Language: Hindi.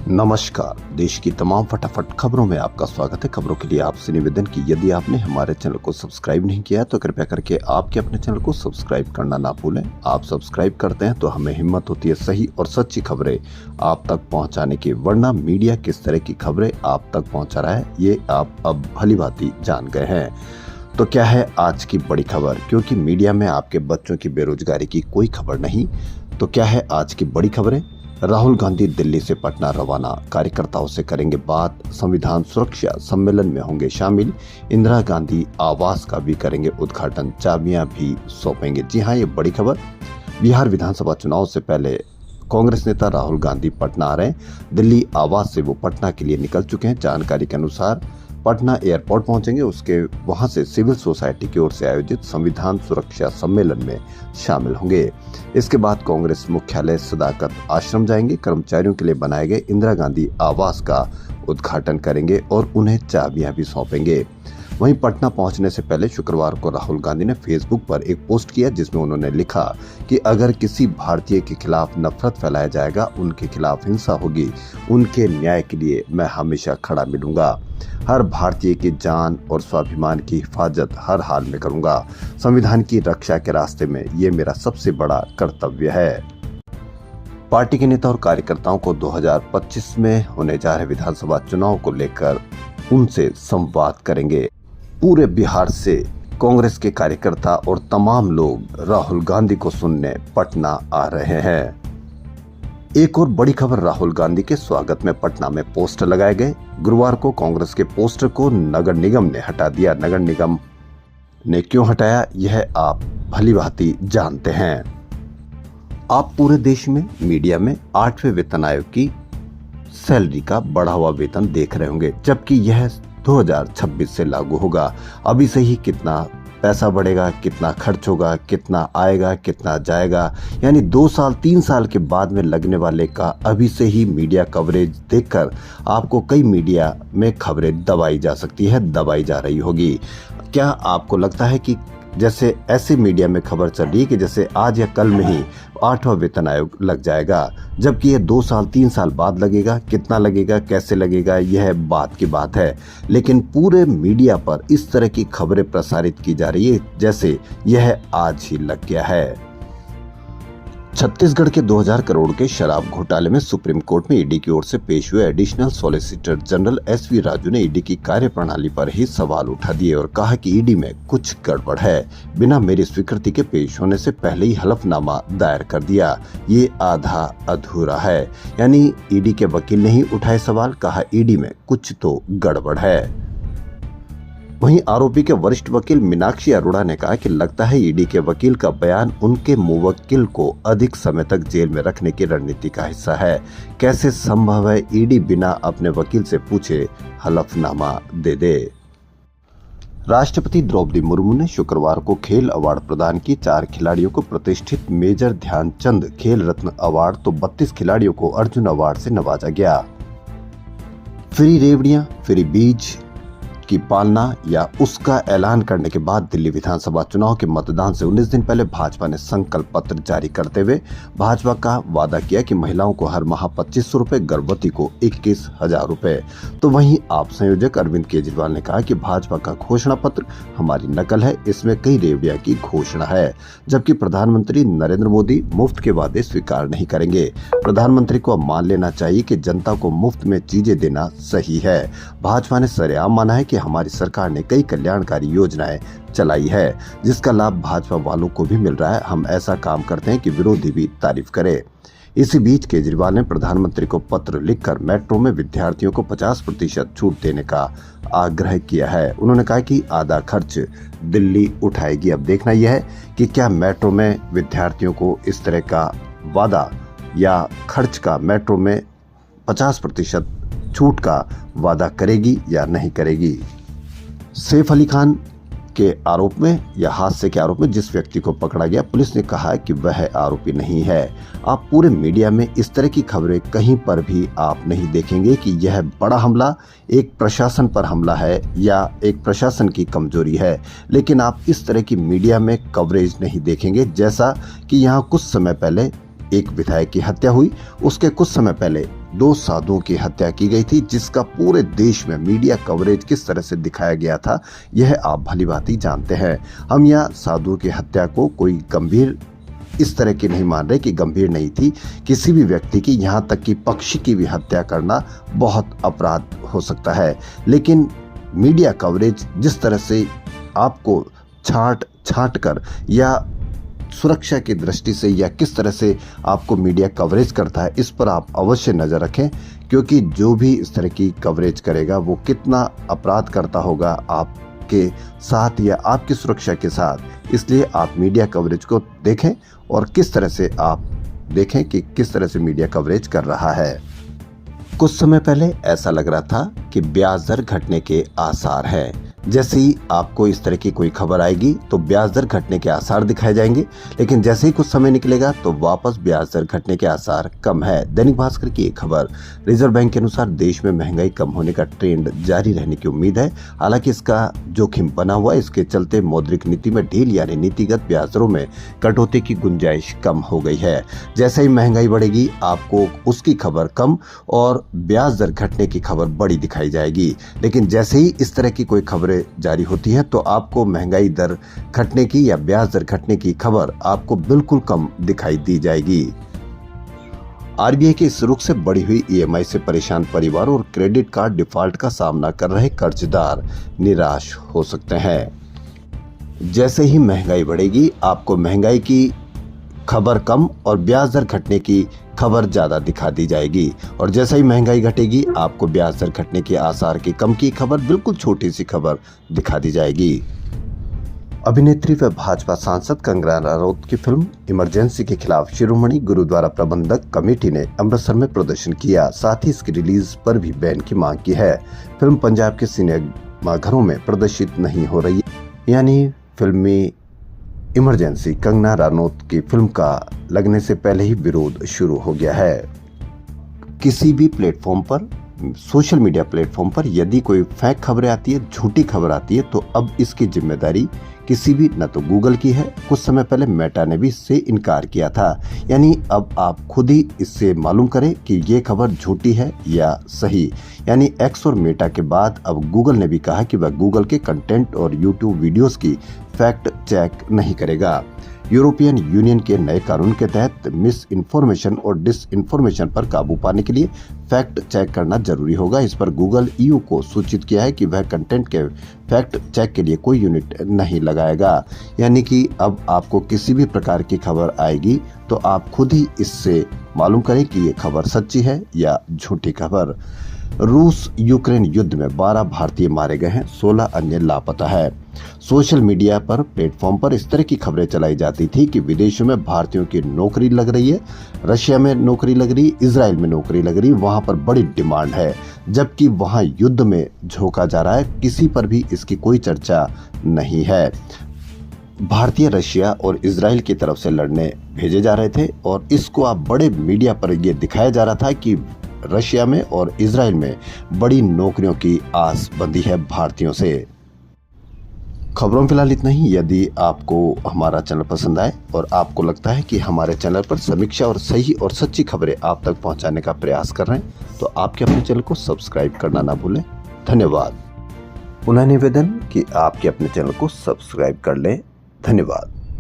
नमस्कार। देश की तमाम फटाफट खबरों में आपका स्वागत है। खबरों के लिए आपसे निवेदन कि यदि आपने हमारे चैनल को सब्सक्राइब नहीं किया है तो कृपया करके आपके अपने चैनल को सब्सक्राइब करना ना भूलें। आप सब्सक्राइब करते हैं तो हमें हिम्मत होती है सही और सच्ची खबरें आप तक पहुंचाने की, वरना मीडिया किस तरह की खबरें आप तक पहुंचा रहा है ये आप अब भलीभांति जान गए हैं। तो क्या है आज की बड़ी खबर? क्योंकि मीडिया में आपके बच्चों की बेरोजगारी की कोई खबर नहीं, तो क्या है आज की बड़ी खबरें? राहुल गांधी दिल्ली से पटना रवाना, कार्यकर्ताओं से करेंगे बात, संविधान सुरक्षा सम्मेलन में होंगे शामिल, इंदिरा गांधी आवास का भी करेंगे उद्घाटन, चाबियां भी सौंपेंगे। जी हां, ये बड़ी खबर। बिहार विधानसभा चुनाव से पहले कांग्रेस नेता राहुल गांधी पटना आ रहे हैं। दिल्ली आवास से वो पटना के लिए निकल चुके हैं। जानकारी के अनुसार पटना एयरपोर्ट पहुंचेंगे, उसके वहां से सिविल सोसाइटी की ओर से आयोजित संविधान सुरक्षा सम्मेलन में शामिल होंगे। इसके बाद कांग्रेस मुख्यालय सदाकत आश्रम जाएंगे, कर्मचारियों के लिए बनाए गए इंदिरा गांधी आवास का उद्घाटन करेंगे और उन्हें चाबियां भी सौंपेंगे। वहीं पटना पहुंचने से पहले शुक्रवार को राहुल गांधी ने फेसबुक पर एक पोस्ट किया जिसमें उन्होंने लिखा कि अगर किसी भारतीय के खिलाफ नफरत फैलाया जाएगा, उनके खिलाफ हिंसा होगी, उनके न्याय के लिए मैं हमेशा खड़ा मिलूंगा। हर भारतीय की जान और स्वाभिमान की हिफाजत हर हाल में करूंगा। संविधान की रक्षा के रास्ते में ये मेरा सबसे बड़ा कर्तव्य है। पार्टी के नेता और कार्यकर्ताओं को 2025 में होने जा रहे विधानसभा चुनाव को लेकर उनसे संवाद करेंगे। पूरे बिहार से कांग्रेस के कार्यकर्ता और तमाम लोग राहुल गांधी को सुनने पटना आ रहे हैं। एक और बड़ी खबर, राहुल गांधी के स्वागत में पटना में पोस्टर लगाए गए। गुरुवार को कांग्रेस के पोस्टर को नगर निगम ने हटा दिया। नगर निगम ने क्यों हटाया यह आप भलीभांति जानते हैं। आप पूरे देश में मीडिया में 8वें वेतन आयोग की सैलरी का बढ़ा हुआ वेतन देख रहे होंगे, जबकि यह 2026 से लागू होगा। अभी से ही कितना पैसा बढ़ेगा, कितना खर्च होगा, कितना आएगा, कितना जाएगा, यानी 2 साल 3 साल के बाद में लगने वाले का अभी से ही मीडिया कवरेज देखकर आपको कई मीडिया में खबरें दबाई जा सकती है, दबाई जा रही होगी। क्या आपको लगता है कि जैसे ऐसे मीडिया में खबर चल रही है कि जैसे आज या कल में ही 8वां वेतन आयोग लग जाएगा, जबकि यह 2 साल 3 साल बाद लगेगा? कितना लगेगा, कैसे लगेगा, यह बात की बात है। लेकिन पूरे मीडिया पर इस तरह की खबरें प्रसारित की जा रही है जैसे यह आज ही लग गया है। छत्तीसगढ़ के 2000 करोड़ के शराब घोटाले में सुप्रीम कोर्ट में ईडी की ओर से पेश हुए additional solicitor general SV Raju ने ईडी की कार्यप्रणाली पर ही सवाल उठा दिए और कहा कि ईडी में कुछ गड़बड़ है। बिना मेरी स्वीकृति के पेश होने से पहले ही हलफनामा दायर कर दिया, ये आधा अधूरा है। यानी ईडी के वकील ने ही उठाए सवाल, कहा ईडी में कुछ तो गड़बड़ है। वहीं आरोपी के वरिष्ठ वकील मीनाक्षी अरोड़ा ने कहा कि लगता है ईडी के वकील का बयान उनके मुवक्किल को अधिक समय तक जेल में रखने की रणनीति का हिस्सा है। कैसे संभव है ईडी बिना अपने वकील से पूछे हलफनामा दे दे। राष्ट्रपति द्रौपदी मुर्मू ने शुक्रवार को खेल अवार्ड प्रदान की। 4 खिलाड़ियों को प्रतिष्ठित मेजर ध्यानचंद खेल रत्न अवार्ड तो 32 खिलाड़ियों को अर्जुन अवार्ड से नवाजा गया। फ्री रेवड़ियां, फ्री बीज की पालना या उसका ऐलान करने के बाद दिल्ली विधानसभा चुनाव के मतदान से 19 दिन पहले भाजपा ने संकल्प पत्र जारी करते हुए भाजपा का वादा किया कि महिलाओं को हर माह 2500 रुपए, गर्भवती को 21,000 रुपए। तो वहीं आप संयोजक अरविंद केजरीवाल ने कहा कि भाजपा का घोषणा पत्र हमारी नकल है, इसमें कई रेवड़ियां की घोषणा है, जबकि प्रधानमंत्री नरेंद्र मोदी मुफ्त के वादे स्वीकार नहीं करेंगे। प्रधानमंत्री को अब मान लेना चाहिए कि जनता को मुफ्त में चीजें देना सही है। भाजपा ने सरेआम माना है कि हमारी सरकार ने कई कल्याणकारी योजनाएं चलाई है जिसका लाभ भाजपा वालों को भी मिल रहा है। हम ऐसा काम करते हैं कि विरोधी भी तारीफ करे। इसी बीच केजरीवाल ने प्रधानमंत्री को पत्र लिखकर मेट्रो में विद्यार्थियों को 50% छूट देने का आग्रह किया है। उन्होंने कहा कि आधा खर्च दिल्ली उठाएगी। अब देखना यह है कि क्या मेट्रो में विद्यार्थियों को इस तरह का वादा या खर्च का मेट्रो में 50% छूट का वादा करेगी या नहीं करेगी। सैफ अली खान के आरोप में या हादसे के आरोप में जिस व्यक्ति को पकड़ा गया, पुलिस ने कहा कि वह आरोपी नहीं है। आप पूरे मीडिया में इस तरह की खबरें कहीं पर भी आप नहीं देखेंगे कि यह बड़ा हमला एक प्रशासन पर हमला है या एक प्रशासन की कमजोरी है, लेकिन आप इस तरह की मीडिया में कवरेज नहीं देखेंगे। जैसा कि यहाँ कुछ समय पहले एक विधायक की हत्या हुई, उसके कुछ समय पहले 2 साधुओं की हत्या की गई थी, जिसका पूरे देश में मीडिया कवरेज किस तरह से दिखाया गया था, यह आप भलीभांति जानते हैं। हम यहाँ साधुओं की हत्या को कोई गंभीर इस तरह की नहीं मान रहे कि गंभीर नहीं थी। किसी भी व्यक्ति की, यहाँ तक कि पक्षी की भी हत्या करना बहुत अपराध हो सकता है, लेकिन मीडिया कवरेज जिस तरह से आपको छांट कर या सुरक्षा की दृष्टि से या किस तरह से आपको मीडिया कवरेज करता है, इस पर आप अवश्य नज़र रखें, क्योंकि जो भी इस तरह की कवरेज करेगा वो कितना अपराध करता होगा आपके साथ या आपकी सुरक्षा के साथ। इसलिए आप मीडिया कवरेज को देखें और किस तरह से आप देखें कि किस तरह से मीडिया कवरेज कर रहा है। कुछ समय पहले ऐसा लग रहा था कि ब्याज दर घटने के आसार हैं। जैसे ही आपको इस तरह की कोई खबर आएगी तो ब्याज दर घटने के आसार दिखाए जाएंगे, लेकिन जैसे ही कुछ समय निकलेगा तो वापस ब्याज दर घटने के आसार कम है। दैनिक भास्कर की एक खबर, रिजर्व बैंक के अनुसार देश में महंगाई कम होने का ट्रेंड जारी रहने की उम्मीद है। हालांकि इसका जोखिम बना हुआ है। इसके चलते मौद्रिक नीति में ढील यानी नीतिगत ब्याज दरों में कटौती की गुंजाइश कम हो गई है। जैसे ही महंगाई बढ़ेगी आपको उसकी खबर कम और ब्याज दर घटने की खबर बड़ी दिखाई जाएगी। लेकिन जैसे ही इस तरह की कोई खबरें जारी होती है तो आपको महंगाई दर घटने की या ब्याज दर घटने की खबर आपको बिल्कुल कम दिखाई दी जाएगी। आरबीआई के इस रुख से बढ़ी हुई ईएमआई से परेशान परिवार और क्रेडिट कार्ड डिफॉल्ट का सामना कर रहे कर्जदार निराश हो सकते हैं। जैसे ही महंगाई बढ़ेगी आपको महंगाई की खबर कम और ब्याज दर घटने की खबर ज्यादा दिखा दी जाएगी, और जैसे ही महंगाई घटेगी आपको ब्याज दर घटने के आसार की कम की खबर, बिल्कुल छोटी सी खबर दिखा दी जाएगी। अभिनेत्री व भाजपा सांसद कंगना रनौत की फिल्म इमरजेंसी के खिलाफ शिरोमणि गुरुद्वारा प्रबंधक कमेटी ने अमृतसर में प्रदर्शन किया। साथ ही इसकी रिलीज पर भी बैन की मांग की है। फिल्म पंजाब के सिनेमाघरों में प्रदर्शित नहीं हो रही है, यानी फिल्मी इमरजेंसी कंगना रनौत की फिल्म का लगने से पहले ही विरोध शुरू हो गया है। किसी भी प्लेटफॉर्म पर, सोशल मीडिया प्लेटफॉर्म पर यदि कोई फेक खबरें आती है, झूठी खबर आती है, तो अब इसकी जिम्मेदारी किसी भी, न तो गूगल की है, कुछ समय पहले मेटा ने भी इससे इनकार किया था। यानी अब आप खुद ही इससे मालूम करें कि ये खबर झूठी है या सही। यानी एक्स और मेटा के बाद अब गूगल ने भी कहा कि वह गूगल के कंटेंट और यूट्यूब वीडियोस की फैक्ट चेक नहीं करेगा। यूरोपियन यूनियन के नए कानून के तहत मिस इन्फॉर्मेशन और डिस इन्फॉर्मेशन पर काबू पाने के लिए फैक्ट चेक करना जरूरी होगा। इस पर गूगल ईयू को सूचित किया है कि वह कंटेंट के फैक्ट चेक के लिए कोई यूनिट नहीं लगाएगा। यानी कि अब आपको किसी भी प्रकार की खबर आएगी तो आप खुद ही इससे मालूम करें कि ये खबर सच्ची है या झूठी खबर। रूस यूक्रेन युद्ध में 12 भारतीय मारे गए हैं, 16 अन्य लापता है। सोशल मीडिया पर प्लेटफॉर्म पर इस तरह की खबरें चलाई जाती थी कि विदेशों में भारतीयों की नौकरी लग रही है, रशिया में नौकरी लग रही, इजराइल में नौकरी लग रही, वहां पर बड़ी डिमांड है, जबकि वहां युद्ध में झोंका जा रहा है, किसी पर भी इसकी कोई चर्चा नहीं है। भारतीय रशिया और इजराइल की तरफ से लड़ने भेजे जा रहे थे और इसको आप बड़े मीडिया पर यह दिखाया जा रहा था कि रशिया में और इजराइल में बड़ी नौकरियों की आस बंधी है भारतीयों से। खबरों में फिलहाल इतना ही। यदि आपको हमारा चैनल पसंद आए और आपको लगता है कि हमारे चैनल पर समीक्षा और सही और सच्ची खबरें आप तक पहुंचाने का प्रयास कर रहे हैं तो आपके अपने चैनल को सब्सक्राइब करना ना भूलें। धन्यवाद। पुनः निवेदन कि आपके अपने चैनल को सब्सक्राइब कर लें। धन्यवाद।